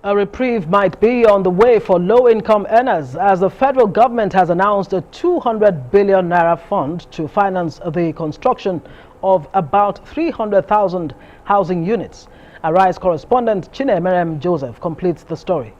A reprieve might be on the way for low-income earners as the federal government has announced a 200 billion naira fund to finance the construction of about 300,000 housing units. Arise correspondent Chinaemer Joseph completes the story.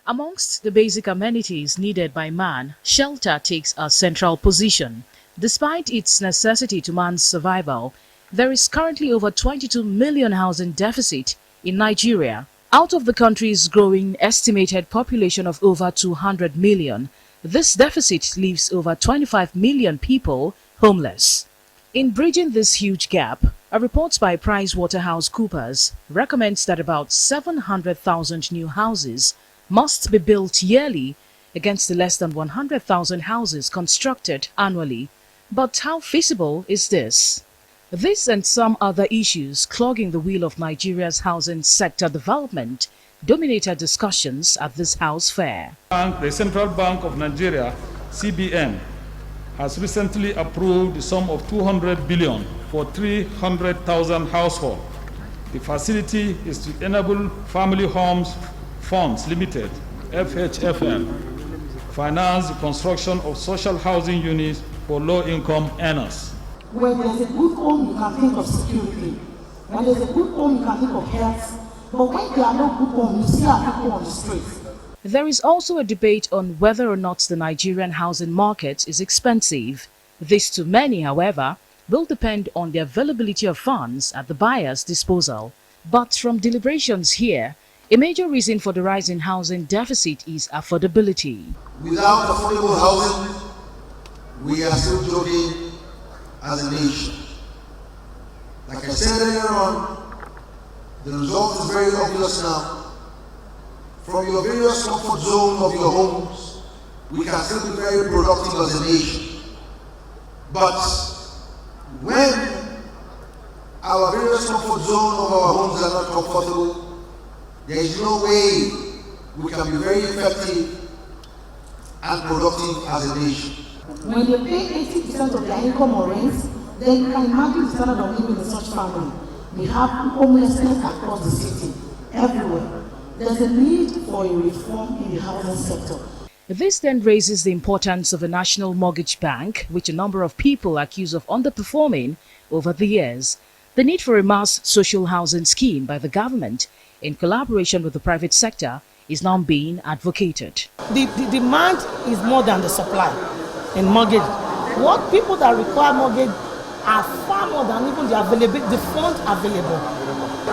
Amongst the basic amenities needed by man, shelter takes a central position. Despite its necessity to man's survival, there is currently over 22 million housing deficit in Nigeria. Out of the country's growing estimated population of over 200 million, this deficit leaves over 25 million people homeless. In bridging this huge gap, a report by PricewaterhouseCoopers recommends that about 700,000 new houses must be built yearly against the less than 100,000 houses constructed annually. But how feasible is this? This and some other issues clogging the wheel of Nigeria's housing sector development dominated discussions at this house fair. The Central Bank of Nigeria, CBN, has recently approved the sum of 200 billion for 300,000 households. The facility is to enable Family Homes Funds Limited, FHFL, finance the construction of social housing units for low-income earners. When there's a good home, you can think of security. When there's a good home, you can think of health. But when there are no good homes, you see our people on the streets. There is also a debate on whether or not the Nigerian housing market is expensive. This, to many, however, will depend on the availability of funds at the buyer's disposal. But from deliberations here, a major reason for the rise in housing deficit is affordability. Without affordable housing, we are still joking as a nation. Like I said earlier on, the result is very obvious now. From your various comfort zones of your homes, we can still be very productive as a nation. But when our various comfort zones of our homes are not comfortable, there is no way we can be very effective and productive as a nation. When they pay 80% of their income on rent, then you can imagine the standard of living in such family. We have homelessness across the city, everywhere. There's a need for a reform in the housing sector. This then raises the importance of a national mortgage bank, which a number of people accuse of underperforming over the years. The need for a mass social housing scheme by the government in collaboration with the private sector is now being advocated. The demand is more than the supply in mortgage. What people that require mortgage are far more than even the fund available.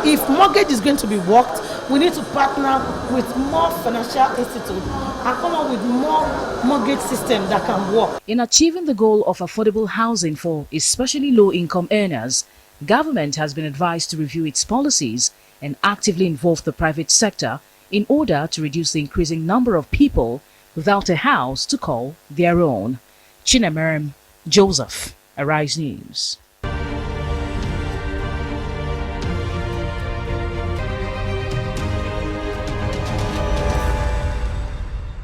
If mortgage is going to be worked, we need to partner with more financial institutes and come up with more mortgage systems that can work. In achieving the goal of affordable housing for especially low-income earners, government has been advised to review its policies and actively involve the private sector in order to reduce the increasing number of people without a house to call their own. Chinaemer Joseph, Arise News.